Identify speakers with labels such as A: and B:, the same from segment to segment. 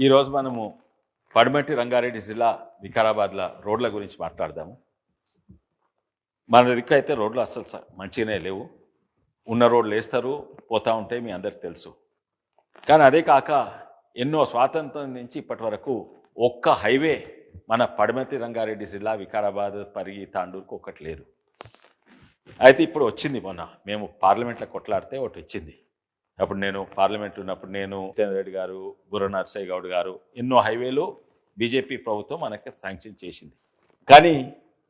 A: ఈరోజు మనము పడమటి రంగారెడ్డి జిల్లా వికారాబాద్ల రోడ్ల గురించి మాట్లాడదాము. మన దిక్కు అయితే రోడ్లు అస్సలు మంచిగానే లేవు. ఉన్న రోడ్లు వేస్తారు, పోతూ ఉంటాయి, మీ అందరికి తెలుసు. కానీ అదే కాక ఎన్నో స్వాతంత్రం నుంచి ఇప్పటి వరకు ఒక్క హైవే మన పడమటి రంగారెడ్డి జిల్లా వికారాబాద్, పరిగి, తాండూరుకు ఒక్కటి లేదు. అయితే ఇప్పుడు వచ్చింది. మొన్న మేము పార్లమెంట్లో కొట్లాడితే ఒకటి వచ్చింది. అప్పుడు నేను పార్లమెంట్ ఉన్నప్పుడు నేను జితేందర్ రెడ్డి గారు, బుర్ర నరసయ్య గౌడ్ గారు ఎన్నో హైవేలు బీజేపీ ప్రభుత్వం మనకి శాంక్షన్ చేసింది. కానీ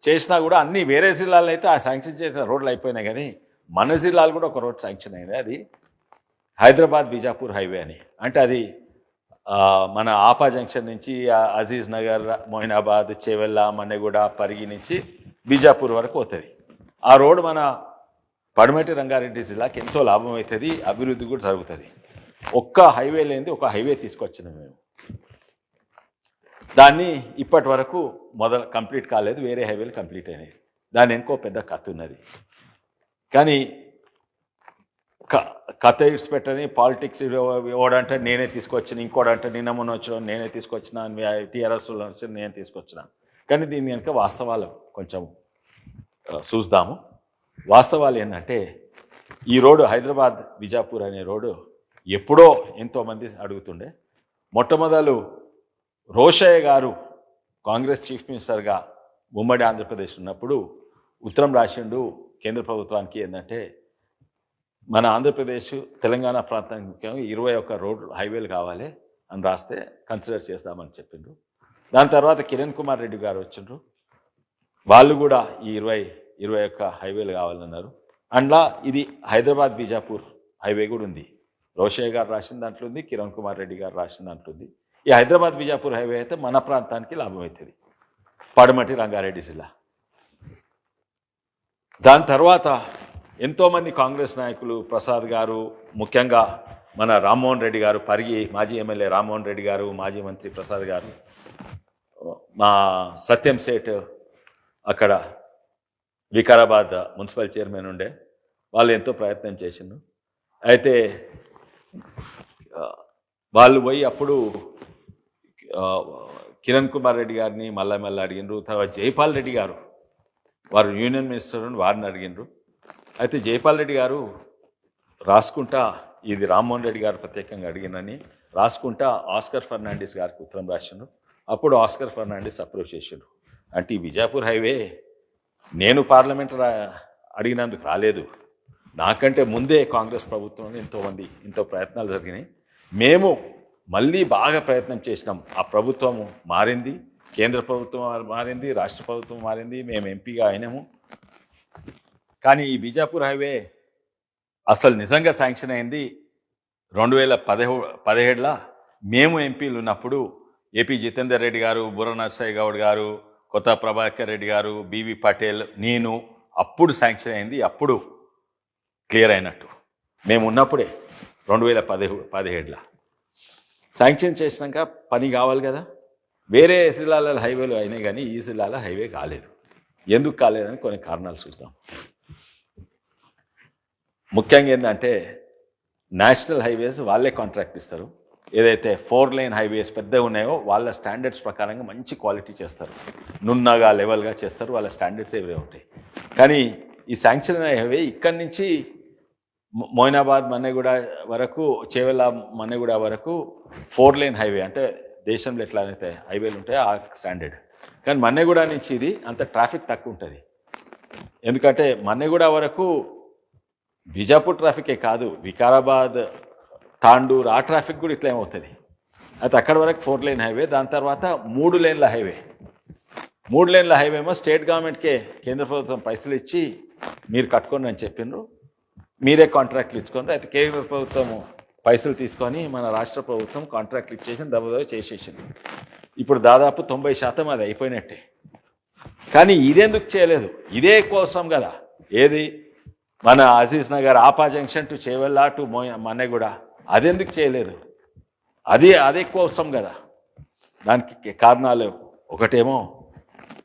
A: చేసినా కూడా అన్ని వేరే జిల్లాలో అయితే ఆ శాంక్షన్ చేసిన రోడ్లు అయిపోయినాయి. కానీ మన జిల్లాలో కూడా ఒక రోడ్ శాంక్షన్ అయింది. అది హైదరాబాద్ బీజాపూర్ హైవే అని. అంటే అది మన ఆపా జంక్షన్ నుంచి అజీజ్ నగర్, మొయినాబాద్, చేవెళ్ళ, మన్నెగూడ, పరిగి నుంచి బీజాపూర్ వరకు అవుతుంది. ఆ రోడ్ మన పడమటి రంగారెడ్డి జిల్లాకి ఎంతో లాభం అవుతుంది, అభివృద్ధి కూడా జరుగుతుంది. ఒక్క హైవే లేనిది ఒక హైవే తీసుకొచ్చినాం మేము. దాన్ని ఇప్పటి వరకు కంప్లీట్ కాలేదు, వేరే హైవేలు కంప్లీట్ అయినాయి. దాని ఇంకో పెద్ద కథ ఉన్నది. కానీ కథ ఇడ్స్ పెట్టని పాలిటిక్స్ ఓడంటే నేనే తీసుకొచ్చిన, ఇంకోడంటే నిన్న మొన్న వచ్చిన నేనే తీసుకొచ్చిన, టీఆర్ఎస్లో వచ్చిన నేను తీసుకొచ్చిన. కానీ దీని కనుక వాస్తవాలు కొంచెం చూద్దాము. వాస్తవాలు ఏంటంటే ఈ రోడ్డు హైదరాబాద్ బిజాపూర్ అనే రోడ్డు ఎప్పుడో ఎంతోమంది అడుగుతుండే. మొట్టమొదలు రోషయ్య గారు కాంగ్రెస్ చీఫ్ మినిస్టర్గా ఉమ్మడి ఆంధ్రప్రదేశ్ ఉన్నప్పుడు ఉత్తరం రాసిండు కేంద్ర ప్రభుత్వానికి. ఏంటంటే మన ఆంధ్రప్రదేశ్ తెలంగాణ ప్రాంతానికి ముఖ్యంగా 21 రోడ్లు హైవేలు కావాలి అని రాస్తే కన్సిడర్ చేస్తామని చెప్పిండ్రు. దాని తర్వాత కిరణ్ కుమార్ రెడ్డి గారు వచ్చిండ్రు. వాళ్ళు కూడా ఈ 21 హైవేలు కావాలన్నారు. అందులో ఇది హైదరాబాద్ బీజాపూర్ హైవే కూడా ఉంది. రోషయ్య గారు రాసిన దాంట్లో ఉంది, కిరణ్ కుమార్ రెడ్డి గారు రాసిన దాంట్లో ఉంది. ఈ హైదరాబాద్ బీజాపూర్ హైవే అయితే మన ప్రాంతానికి లాభం అవుతుంది, పడమటి రంగారెడ్డి జిల్లా. దాని తర్వాత ఎంతోమంది కాంగ్రెస్ నాయకులు, ప్రసాద్ గారు, ముఖ్యంగా మన రామ్మోహన్ రెడ్డి గారు, పరిగి మాజీ ఎమ్మెల్యే రామ్మోహన్ రెడ్డి గారు, మాజీ మంత్రి ప్రసాద్ గారు, మా సత్యం సేట్ అక్కడ వికారాబాద్ మున్సిపల్ చైర్మన్ ఉండే, వాళ్ళు ఎంతో ప్రయత్నం చేసిండ్రు. అయితే వాళ్ళు పోయి అప్పుడు కిరణ్ కుమార్ రెడ్డి గారిని మళ్ళీ అడిగినారు. తర్వాత జైపాల్ రెడ్డి గారు, వారు యూనియన్ మినిస్టర్, వారిని అడిగినారు. అయితే జైపాల్ రెడ్డి గారు రాసుకుంటా, ఇది రామ్మోహన్ రెడ్డి గారు ప్రత్యేకంగా అడిగినని రాసుకుంటా ఆస్కర్ ఫర్నాండిస్ గారికి ఉత్తరం రాసిండ్రు. అప్పుడు ఆస్కర్ ఫర్నాండిస్ అప్రోచ్ చేసిండ్రు. అంటే ఈ బిజాపూర్ హైవే నేను పార్లమెంట్ అడిగినందుకు రాలేదు, నాకంటే ముందే కాంగ్రెస్ ప్రభుత్వంలో ఎంతో ప్రయత్నాలు జరిగినాయి. మేము మళ్ళీ బాగా ప్రయత్నం చేసినాం. ఆ ప్రభుత్వం మారింది, కేంద్ర ప్రభుత్వం మారింది, రాష్ట్ర ప్రభుత్వం మారింది, మేము ఎంపీగా అయినాము. కానీ ఈ బీజాపూర్ హైవే అసలు నిజంగా శాంక్షన్ అయింది 2017లో మేము ఎంపీలు ఉన్నప్పుడు. ఏపీ జితేందర్ రెడ్డి గారు, బుర్ర నరసయ్య గౌడ్ గారు, కొత్త ప్రభాకర్ రెడ్డి గారు, బీవీ పటేల్, నేను అప్పుడు శాంక్షన్ అయింది. అప్పుడు క్లియర్ అయినట్టు మేము ఉన్నప్పుడే 2017లో శాంక్షన్ చేసినాక పని కావాలి కదా. వేరే జిల్లాల హైవేలు అయినాయి కానీ ఈ జిల్లాలో హైవే కాలేదు. ఎందుకు కాలేదని కొన్ని కారణాలు చూద్దాం. ముఖ్యంగా ఏంటంటే నేషనల్ హైవేస్ వాళ్ళే కాంట్రాక్ట్ ఇస్తారు. ఏదైతే 4 లేన్ హైవేస్ పెద్దగా ఉన్నాయో వాళ్ళ స్టాండర్డ్స్ ప్రకారంగా మంచి క్వాలిటీ చేస్తారు, నున్నగా లెవెల్గా చేస్తారు, వాళ్ళ స్టాండర్డ్స్ ఏవే ఉంటాయి. కానీ ఈ శాంక్షన్ హైవే ఇక్కడి నుంచి మొయినాబాద్, మన్నెగూడ వరకు, చేవెళ్ళ, మన్నెగూడ వరకు 4 లేన్ హైవే. అంటే దేశంలో ఎట్లయితే హైవేలు ఉంటాయో ఆ స్టాండర్డ్. కానీ మన్నెగూడ నుంచి ఇది అంత ట్రాఫిక్ తక్కువ ఉంటుంది. ఎందుకంటే మన్నెగూడ వరకు బిజాపూర్ ట్రాఫికే కాదు, వికారాబాద్, తాండూరు ఆ ట్రాఫిక్ కూడా ఇట్లా ఏమవుతుంది. అయితే అక్కడ వరకు 4 లేన్ హైవే. దాని తర్వాత 3 లేన్ల హైవే. 3 లేన్ల హైవే ఏమో స్టేట్ గవర్నమెంట్కే కేంద్ర ప్రభుత్వం పైసలు ఇచ్చి మీరు కట్టుకోండి అని చెప్పిండ్రు. మీరే కాంట్రాక్ట్లు ఇచ్చుకోండి. అయితే కేంద్ర ప్రభుత్వం పైసలు తీసుకొని మన రాష్ట్ర ప్రభుత్వం కాంట్రాక్ట్లు ఇచ్చేసి దబదబ చేసేసింది. ఇప్పుడు దాదాపు 90% అది అయిపోయినట్టే. కానీ ఇదెందుకు చేయలేదు? ఇదే కోసం కదా. ఏది మన Aziz Nagar, Apa junction to Chevella to Manneguda, అదెందుకు చేయలేదు? అదే కోసం కదా. దానికి కారణాలు ఒకటేమో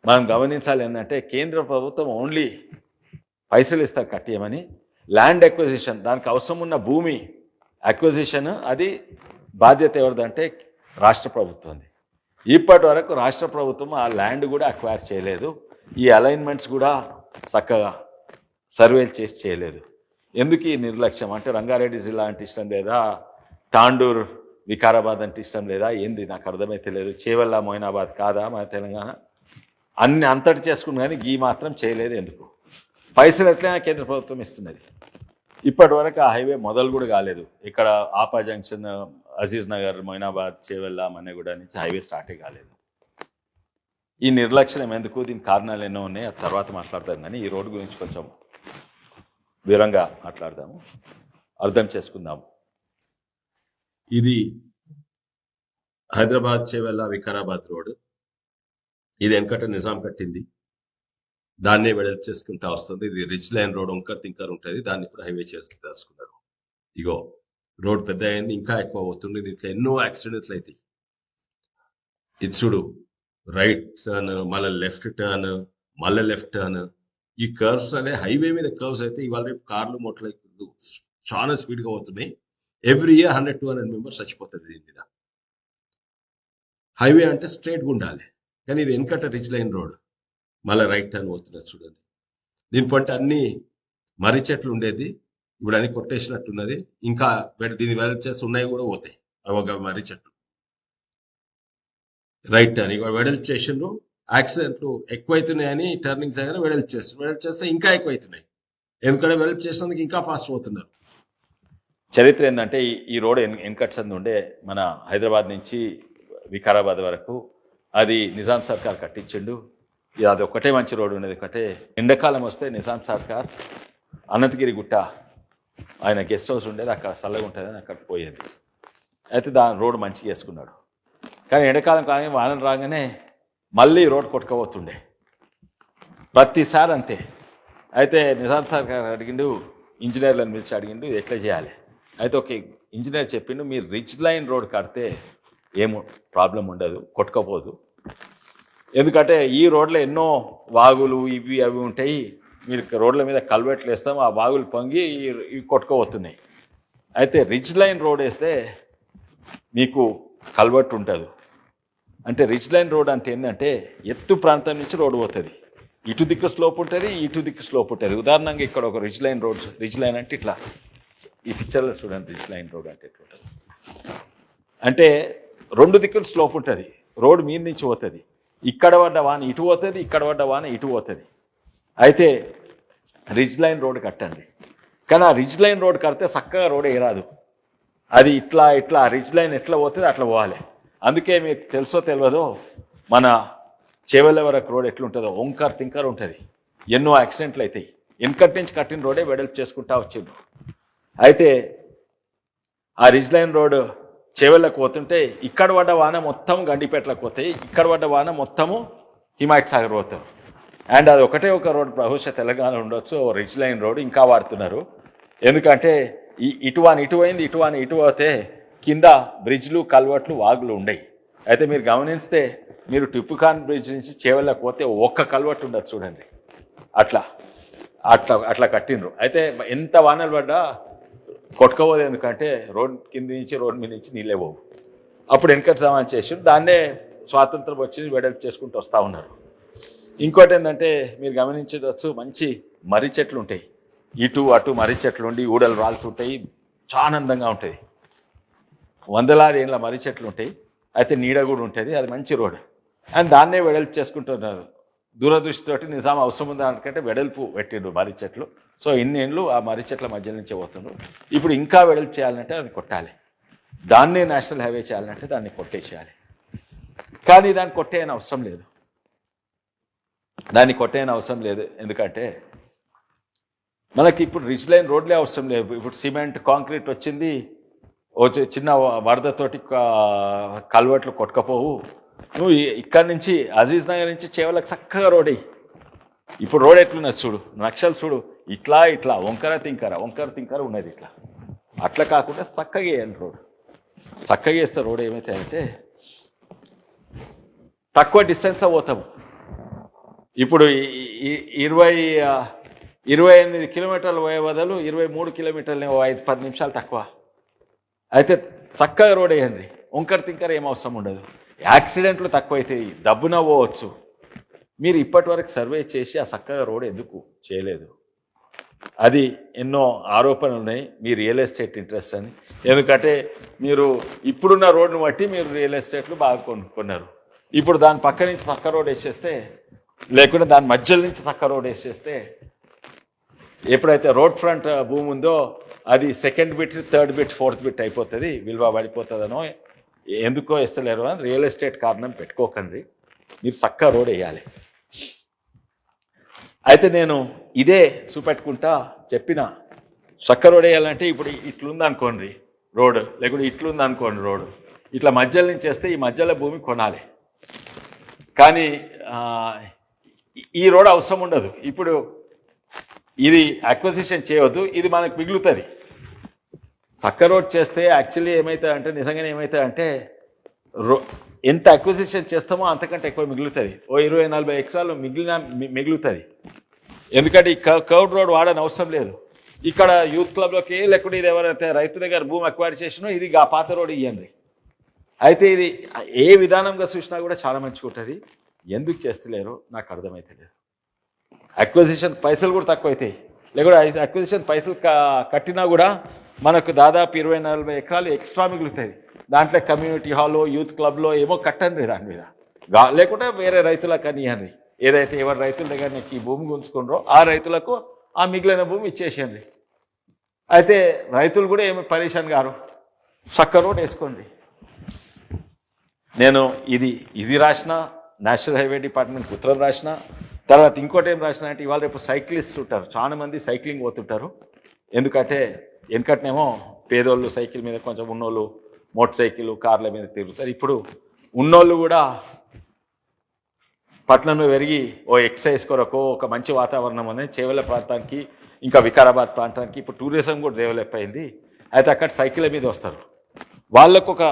A: మనం గమనించాలి. ఏంటంటే కేంద్ర ప్రభుత్వం ఓన్లీ పైసలు ఇస్తారు కట్టేయమని. ల్యాండ్ అక్విజిషన్, దానికి అవసరం ఉన్న భూమి అక్విజిషన్, అది బాధ్యత ఎవరిదంటే రాష్ట్ర ప్రభుత్వంది. ఇప్పటి వరకు రాష్ట్ర ప్రభుత్వం ఆ ల్యాండ్ కూడా అక్వైర్ చేయలేదు. ఈ అలైన్మెంట్స్ కూడా చక్కగా సర్వేలు చేసి చేయలేదు. ఎందుకు ఈ నిర్లక్ష్యం అంటే రంగారెడ్డి జిల్లా అంటే ఇష్టం లేదా, తాండూర్ వికారాబాద్ అంటే ఇష్టం లేదా, ఏంది నాకు అర్థమైతే లేదు. చేవెళ్ళ మొయినాబాద్ కాదా మన తెలంగాణ? అన్ని అంతటి చేసుకుని కానీ ఈ మాత్రం చేయలేదు. ఎందుకు? పైసలు ఎట్లయినా కేంద్ర ప్రభుత్వం ఇస్తున్నది. ఇప్పటి వరకు ఆ హైవే మొదలు కూడా కాలేదు. ఇక్కడ ఆపా జంక్షన్, అజీజ్ నగర్, మొయినాబాద్, చేవెళ్ళ, మన్నెగూడ నుంచి హైవే స్టార్టే కాలేదు. ఈ నిర్లక్ష్యం ఎందుకు? దీనికి కారణాలు ఎన్నో ఉన్నాయి, ఆ తర్వాత మాట్లాడతాం. కానీ ఈ రోడ్డు గురించి కొంచెం వివరంగా మాట్లాడదాము, అర్థం చేసుకుందాము. ఇది హైదరాబాద్ చేవెళ్ళ వికారాబాద్ రోడ్. ఇది వెనకట నిజాం కట్టింది, దాన్నే వెడల్పు చేసుకుంటా వస్తుంది. ఇది రిచ్ లైన్ రోడ్, వంకర్ తింకర్ ఉంటుంది. దాన్ని ఇప్పుడు హైవే చేసుకున్నారు. ఇగో రోడ్ పెద్ద అయింది, ఇంకా ఎక్కువ వస్తుంది. దీంట్లో ఎన్నో యాక్సిడెంట్లు అవుతాయి. ఇది చూడు, రైట్ టర్న్, మళ్ళీ లెఫ్ట్ టర్న్, మళ్ళీ లెఫ్ట్ టర్న్. ఈ కర్వ్స్ అనే హైవే మీద కర్వ్స్ అయితే ఇవాళ రేపు కార్లు మొట్ల చాలా స్పీడ్గా పోతున్నాయి. ఎవ్రీ ఇయర్ 100-200 మెంబర్స్ చచ్చిపోతుంది దీని మీద. హైవే అంటే స్ట్రైట్గా ఉండాలి, కానీ ఇది వెనకట రిచ్ లైన్ రోడ్. మళ్ళీ రైట్ టర్న్ పోతున్నది చూడండి. దీని పంట అన్ని మర్రి చెట్లు ఉండేది, ఇప్పుడు అన్ని కొట్టేసినట్టున్నది. ఇంకా దీన్ని వెడల్పు చేసి ఉన్నాయి కూడా పోతాయి ఒక మర్రి చెట్లు. రైట్ టర్న్ ఇక వెడల్పు చేసిండ్రు. యాక్సిడెంట్లు ఎక్కువైతున్నాయని టర్నింగ్స్ దగ్గర వెడల్పు చేస్తే ఇంకా ఎక్కువైతున్నాయి. ఎందుకంటే వెడల్పు చేసినందుకు ఇంకా ఫాస్ట్ పోతున్నారు. చరిత్ర ఏంటంటే ఈ రోడ్ వెనకట్స్ ఉండే మన హైదరాబాద్ నుంచి వికారాబాద్ వరకు అది నిజాం సర్కార్ కట్టించిండు. అది ఒక్కటే మంచి రోడ్డు ఉండేది. ఒకటే ఎండాకాలం వస్తే నిజాం సర్కార్ అనంతగిరి గుట్ట ఆయన గెస్ట్ హౌస్ ఉండేది, అక్కడ చల్లగా ఉంటుందని అక్కడికి పోయేది. అయితే దాని రోడ్డు మంచిగా వేసుకున్నాడు. కానీ ఎండాకాలం కానీ వానలు రాగానే మళ్ళీ రోడ్ కొట్టుకోబోతుండే ప్రతిసారి అంతే. అయితే నిజాం సర్కార్ అడిగిండు, ఇంజనీర్లను పిలిచి అడిగిండు ఎట్లా చేయాలి. అయితే ఒక ఇంజనీర్ చెప్పిండు, మీరు రిచ్ లైన్ రోడ్ కడితే ఏమో ప్రాబ్లం ఉండదు, కొట్టుకోపోదు. ఎందుకంటే ఈ రోడ్లో ఎన్నో వాగులు ఇవి అవి ఉంటాయి. మీరు రోడ్ల మీద కల్వెట్లు వేస్తాం, ఆ వాగులు పొంగి ఇవి కొట్టుకోబోతున్నాయి. అయితే రిచ్ లైన్ రోడ్ వేస్తే మీకు కల్వెట్టు ఉంటుంది. అంటే రిచ్ లైన్ రోడ్ అంటే ఏంటంటే ఎత్తు ప్రాంతం నుంచి రోడ్డు పోతుంది. ఇటు దిక్కు స్లోప్ ఉంటుంది, ఇటు దిక్కు స్లోప్ ఉంటుంది. ఉదాహరణంగా ఇక్కడ ఒక rich line roads, rich line అంటే ఇట్లా ఈ పిక్చర్లో చూడండి. రిచ్ లైన్ రోడ్ అంటే ఎట్లా ఉంటుంది అంటే రెండు దిక్కులు స్లోప్ ఉంటుంది, రోడ్డు మీద నుంచి పోతుంది. ఇక్కడ పడ్డ వాన ఇటు పోతుంది, ఇక్కడ పడ్డ వాన ఇటు పోతుంది. అయితే రిచ్ లైన్ రోడ్ కట్టండి. కానీ ఆ రిచ్ లైన్ రోడ్ కడితే చక్కగా రోడ్ వేయరాదు. అది ఇట్లా ఇట్లా రిచ్ లైన్ ఎట్లా పోతుంది అట్లా పోవాలి. అందుకే మీకు తెలుసో తెలియదో మన చేవెళ్ళ వరకు రోడ్ ఎట్లుంటుందో వంకర్ తింకర్ ఉంటుంది, ఎన్నో యాక్సిడెంట్లు అవుతాయి. వెనకటి నుంచి కట్టిన రోడే వెడల్పు చేసుకుంటా వచ్చిండు. అయితే ఆ రిచ్ లైన్ రోడ్ చేవెళ్ళకు పోతుంటే ఇక్కడ పడ్డ వాన మొత్తం గండిపేటలకు పోతాయి, ఇక్కడ పడ్డ వాన మొత్తము హిమాయత్ సాగర్ పోతాం. అండ్ అది ఒకటే ఒక రోడ్ బహుశా తెలంగాణ ఉండొచ్చు, రిచ్ లైన్ రోడ్ ఇంకా వాడుతున్నారు. ఎందుకంటే ఇటువాని ఇటు అయింది, ఇటువాని ఇటు పోతే కింద బ్రిడ్జ్లు కల్వర్ట్లు వాగులు ఉండయి. అయితే మీరు గమనిస్తే మీరు టిప్పుఖాన్ బ్రిడ్జ్ నుంచి చేవెళ్ళకు పోతే ఒక్క కల్వర్ట్ ఉండదు చూడండి. అట్లా అట్లా అట్లా కట్టిండ్రు. అయితే ఎంత వానలు పడ్డా కొట్టుకోవద్దు, ఎందుకంటే రోడ్ కింద నుంచి రోడ్ మీద నుంచి నీళ్ళే పోవు. అప్పుడు వెనకటి సమాన్ చేసి దాన్నే స్వాతంత్రం వచ్చి వెడల్పు చేసుకుంటూ వస్తూ ఉన్నారు. ఇంకోటి ఏంటంటే మీరు గమనించవచ్చు, మంచి మర్రి చెట్లు ఉంటాయి, ఇటు అటు మర్రి చెట్లు ఉండి ఊడలు రాలుతుంటాయి, చాలా అందంగా ఉంటుంది. వందలాది ఏళ్ళ మర్రి చెట్లు ఉంటాయి. అయితే నీడ కూడా ఉంటుంది, అది మంచి రోడ్. అండ్ దాన్నే వెడల్పు చేసుకుంటున్నారు. దూరదృష్టితోటి నిజాం అవసరం ఉందా అనుకంటే వెడల్పు పెట్టిండ్రు మర్రి చెట్లు. సో ఇన్ని ఏళ్ళు ఆ మర్రి చెట్ల మధ్య నుంచే పోతుండ్రు. ఇప్పుడు ఇంకా వెడల్పు చేయాలంటే అది కొట్టాలి, దాన్నే నేషనల్ హైవే చేయాలంటే దాన్ని కొట్టేసేయాలి. కానీ దాన్ని కొట్టేయని అవసరం లేదు, దాన్ని కొట్టేయని అవసరం లేదు. ఎందుకంటే మనకి ఇప్పుడు రిచ్ లైన్ రోడ్లే అవసరం లేదు. ఇప్పుడు సిమెంట్ కాంక్రీట్ వచ్చింది, చిన్న వరదతోటి కల్వర్ట్లు కొట్టుకపోవు. నువ్వు ఇక్కడి నుంచి అజీజ్ నగర్ నుంచి చేవలకు చక్కగా రోడ్ అయ్యి. ఇప్పుడు రోడ్ ఎట్లున్నది చూడు, నక్షలు చూడు, ఇట్లా ఇట్లా వంకర తింకర ఉన్నది. ఇట్లా అట్లా కాకుండా చక్కగా వేయాలి రోడ్. చక్కగా వేస్తే రోడ్ ఏమవుతాయంటే తక్కువ డిస్టెన్స్లో పోతాము. ఇప్పుడు 28 కిలోమీటర్లు పోయే బదులు 23 కిలోమీటర్లు 5-10 నిమిషాలు తక్కువ. అయితే చక్కగా రోడ్ వేయండి. వంకర తింకర ఏం అవసరం ఉండదు. యాక్సిడెంట్లు తక్కువైతాయి, దబ్బున పోవచ్చు. మీరు ఇప్పటి వరకు సర్వే చేసి ఆ చక్కగా రోడ్ ఎందుకు చేయలేదు? అది ఎన్నో ఆరోపణలు ఉన్నాయి మీ రియల్ ఎస్టేట్ ఇంట్రెస్ట్ అని. ఎందుకంటే మీరు ఇప్పుడున్న రోడ్ను బట్టి మీరు రియల్ ఎస్టేట్లు బాగా కొనుక్కున్నారు. ఇప్పుడు దాని పక్క నుంచి చక్క రోడ్ వేసేస్తే, లేకుంటే దాని మధ్యలో నుంచి చక్క రోడ్ వేసేస్తే, ఎప్పుడైతే రోడ్ ఫ్రంట్ భూమి ఉందో అది second bit, third bit, fourth bit అయిపోతుంది, విలువ పడిపోతుందనో ఎందుకో ఇస్తలేరు అని రియల్ ఎస్టేట్ కారణం పెట్టుకోకండి. మీరు చక్క రోడ్ వేయాలి. అయితే నేను ఇదే చూపెట్టుకుంటా చెప్పిన, చక్క రోడ్ వేయాలంటే ఇప్పుడు ఇట్లుందనుకోండి రోడ్, లేకుంటే ఇట్లుందనుకోండి రోడ్, ఇట్లా మధ్యలో నుంచి వేస్తే ఈ మధ్యలో భూమి కొనాలి. కానీ ఈ రోడ్ అవసరం ఉండదు. ఇప్పుడు ఇది అక్విజిషన్ చేయవద్దు, ఇది మనకు మిగులుతుంది. చక్క రోడ్ చేస్తే యాక్చువల్లీ ఏమవుతుందంటే, నిజంగానే ఏమవుతుందంటే ఎంత అక్విజిషన్ చేస్తామో అంతకంటే ఎక్కువ మిగులుతుంది. ఓ 20-40 ఎకరాలు మిగులుతుంది. ఎందుకంటే ఈ కర్వ్డ్ రోడ్ వాడని అవసరం లేదు. ఇక్కడ యూత్ క్లబ్లోకి లేకుంటే ఇది ఎవరైతే రైతు దగ్గర భూమి అక్వైర్ చేసినో ఇది ఆ పాత రోడ్ ఇవ్వండి. అయితే ఇది ఏ విధానంగా చూసినా కూడా చాలా మంచిగా ఉంటుంది. ఎందుకు చేస్తలేరు నాకు అర్థమైతలేదు. అక్విజిషన్ పైసలు కూడా తక్కువ అవుతాయి, లేకుంటే అక్విజిషన్ పైసలు కట్టినా కూడా మనకు దాదాపు 20-40 ఎకరాలు ఎక్స్ట్రా మిగులుతుంది. దాంట్లో కమ్యూనిటీ హాల్లో, యూత్ క్లబ్లో ఏమో కట్టండి దాని మీద, లేకుంటే వేరే రైతులకు అని ఇవ్వండి. ఏదైతే ఎవరి రైతుల దగ్గర నుంచి ఈ భూమి గుంజుకున్నారో ఆ రైతులకు ఆ మిగిలిన భూమి ఇచ్చేసేయండి. అయితే రైతులు కూడా ఏమి పరేషాన్ గారు, చక్క రోడ్ వేసుకోండి. నేను ఇది రాసిన, నేషనల్ హైవే డిపార్ట్మెంట్కి ఉత్తరం రాసిన. తర్వాత ఇంకోటి ఏం రాసిన అంటే, ఇవాళ రేపు సైక్లిస్ట్ ఉంటారు, చాలా మంది సైక్లింగ్ పోతుంటారు. ఎందుకంటే వెనకట్నేమో పేదోళ్ళు సైకిల్ మీద, కొంచెం ఉన్నోళ్ళు మోటార్ సైకిల్, కార్ల మీద తిరుగుతారు. ఇప్పుడు ఉన్నోళ్ళు కూడా పట్టణంలో పెరిగి ఓ ఎక్సర్సైజ్ కొరకు, ఒక మంచి వాతావరణం అనేది చేవెళ్ళ ప్రాంతానికి, ఇంకా వికారాబాద్ ప్రాంతానికి ఇప్పుడు టూరిజం కూడా డెవలప్ అయింది. అయితే అక్కడ సైకిల్ మీద వస్తారు. వాళ్ళకు ఒక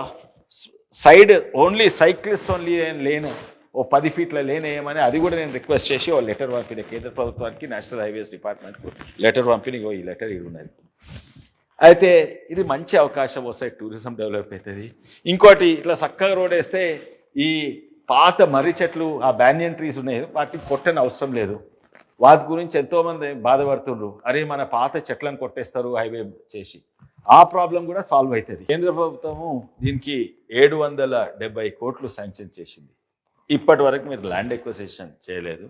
A: సైడ్ ఓన్లీ సైక్లిస్ట్ ఓన్లీ లేను, ఓ 10 ఫీట్ల లేన్ వేయమని అది కూడా నేను రిక్వెస్ట్ చేసి ఓ లెటర్ పంపిన కేంద్ర ప్రభుత్వానికి, నేషనల్ హైవేస్ డిపార్ట్మెంట్కు లెటర్ పంపిణీ. ఈ లెటర్ ఇది ఉన్నది. అయితే ఇది మంచి అవకాశం వస్తాయి, టూరిజం డెవలప్ అవుతుంది. ఇంకోటి ఇట్లా చక్కగా రోడ్ వేస్తే ఈ పాత మర్రి చెట్లు, ఆ బ్యానియన్ ట్రీస్ ఉన్నాయి, వాటికి కొట్టని అవసరం లేదు. వాటి గురించి ఎంతోమంది బాధపడుతుండ్రు, అరే మన పాత చెట్లను కొట్టేస్తారు హైవే చేసి. ఆ ప్రాబ్లం కూడా సాల్వ్ అవుతుంది. కేంద్ర ప్రభుత్వము దీనికి 770 కోట్లు శాంక్షన్ చేసింది. ఇప్పటి వరకు మీరు ల్యాండ్ ఎక్విజిషన్ చేయలేదు.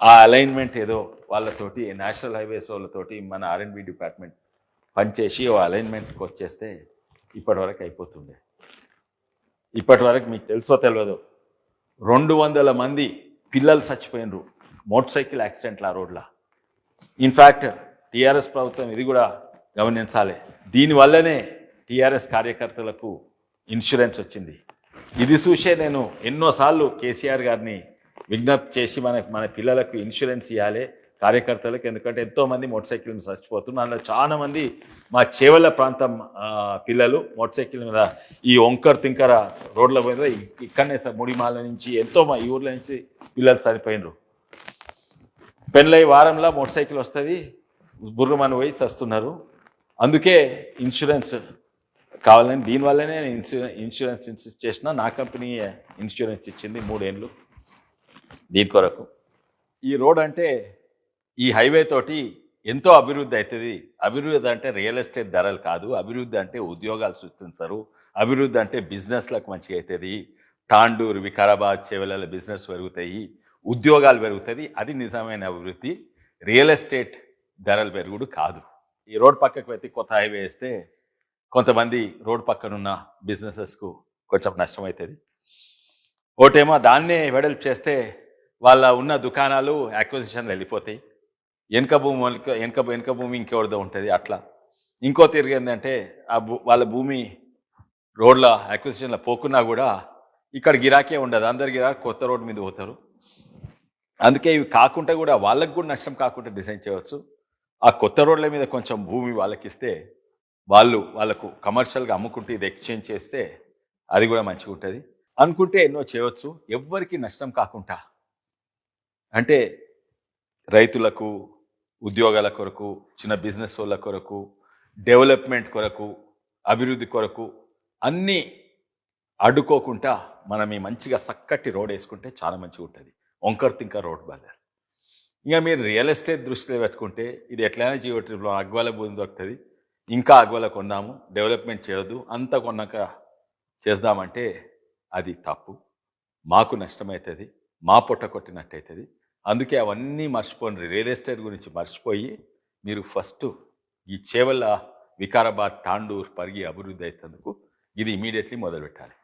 A: ఆ అలైన్మెంట్ ఏదో వాళ్ళతోటి, నేషనల్ హైవేస్ వాళ్ళతోటి మన R&B డిపార్ట్మెంట్ పనిచేసి ఓ అలైన్మెంట్కి వచ్చేస్తే ఇప్పటి వరకు అయిపోతుండే. ఇప్పటి వరకు మీకు తెలుసో తెలియదు, 200 మంది పిల్లలు చచ్చిపోయినరు మోటార్ సైకిల్ యాక్సిడెంట్లు ఆ రోడ్లో. ఇన్ఫ్యాక్ట్ టీఆర్ఎస్ ప్రభుత్వం ఇది కూడా గమనించాలి. దీనివల్లనే టీఆర్ఎస్ కార్యకర్తలకు ఇన్సూరెన్స్ వచ్చింది. ఇది చూసే నేను ఎన్నోసార్లు కేసీఆర్ గారిని విజ్ఞప్తి చేసి మన పిల్లలకు ఇన్సూరెన్స్ ఇవ్వాలి కార్యకర్తలకు. ఎందుకంటే ఎంతోమంది మోటార్ సైకిల్ మీద చచ్చిపోతున్నారు. అందులో చాలా మంది మా చేవెళ్ళ ప్రాంతం పిల్లలు మోటార్ సైకిల్ మీద ఈ వంకర్ తింకర రోడ్ల మీద ఇక్కడనే ముడిమాల నుంచి ఎంతో మా ఈ ఊర్ల నుంచి పిల్లలు చనిపోయినరు. పెళ్ళై వారంలో మోటార్ సైకిల్ వస్తుంది, బుర్రమని పోయి చస్తున్నారు. అందుకే ఇన్సూరెన్స్ కావాలని, దీనివల్లనే నేను ఇన్సూరెన్స్ ఇన్సిస్ట్ చేసిన. నా కంపెనీ ఇన్సూరెన్స్ ఇచ్చింది 3 ఏళ్ళు దీని కొరకు. ఈ రోడ్ అంటే, ఈ హైవే తోటి ఎంతో అభివృద్ధి అవుతుంది. అభివృద్ధి అంటే రియల్ ఎస్టేట్ ధరలు కాదు, అభివృద్ధి అంటే ఉద్యోగాలు సృష్టించరు, అభివృద్ధి అంటే బిజినెస్లకు మంచిగా అవుతుంది. తాండూరు, వికారాబాద్, చేవెళ్ళ బిజినెస్ పెరుగుతాయి, ఉద్యోగాలు పెరుగుతుంది. అది నిజమైన అభివృద్ధి, రియల్ ఎస్టేట్ ధరలు పెరుగుడు కాదు. ఈ రోడ్ పక్కకు పెట్టి కొత్త హైవే వేస్తే కొంతమంది రోడ్ పక్కనున్న బిజినెసెస్కు కొంచెం నష్టం అవుతుంది. ఒకటేమో దాన్నే వెడల్పు చేస్తే వాళ్ళ ఉన్న దుకాణాలు అక్విజిషన్లు వెళ్ళిపోతాయి, వెనక భూమి ఇంకెవరిదో ఉంటుంది అట్లా. ఇంకో తిరిగి ఏంటంటే వాళ్ళ భూమి రోడ్ల అక్విజిషన్లో పోకున్నా కూడా ఇక్కడ గిరాకే ఉండదు, అందరి గిరాకీ కొత్త రోడ్డు మీద పోతారు. అందుకే ఇవి కాకుండా కూడా వాళ్ళకు కూడా నష్టం కాకుండా డిజైన్ చేయవచ్చు. ఆ కొత్త రోడ్ల మీద కొంచెం భూమి వాళ్ళకి ఇస్తే వాళ్ళకు కమర్షియల్గా అమ్ముకుంటే ఇది ఎక్స్చేంజ్ చేస్తే అది కూడా మంచిగా ఉంటుంది. అనుకుంటే ఎన్నో చేయవచ్చు, ఎవ్వరికి నష్టం కాకుండా. అంటే రైతులకు, ఉద్యోగాల కొరకు, చిన్న బిజినెస్ వాళ్ళ కొరకు, డెవలప్మెంట్ కొరకు, అభివృద్ధి కొరకు అన్ని అడ్డుకోకుండా మనం ఈ మంచిగా చక్కటి రోడ్ వేసుకుంటే చాలా మంచిగా ఉంటుంది. వంకర్ తింకర్ రోడ్ బదర్. ఇంకా మీరు రియల్ ఎస్టేట్ దృష్టిలో పెట్టుకుంటే ఇది ఎట్లయినా జియో ట్రిప్లో అగ్వాల భూమి దొరుకుతుంది, ఇంకా అగ్వాల కొన్నాము, డెవలప్మెంట్ చేయొద్దు, అంత కొన్నాక చేద్దామంటే అది తప్పు. మాకు నష్టమవుతుంది, మా పొట్ట కొట్టినట్టు అవుతుంది. అందుకే అవన్నీ మర్చిపోండి, రియల్ ఎస్టేట్ గురించి మర్చిపోయి మీరు ఫస్ట్ ఈ చేవల్ల వికారాబాద్ తాండూర్ పరిగి అభివృద్ధి అవుతుందుకు ఇది ఇమీడియట్లీ మొదలుపెట్టాలి.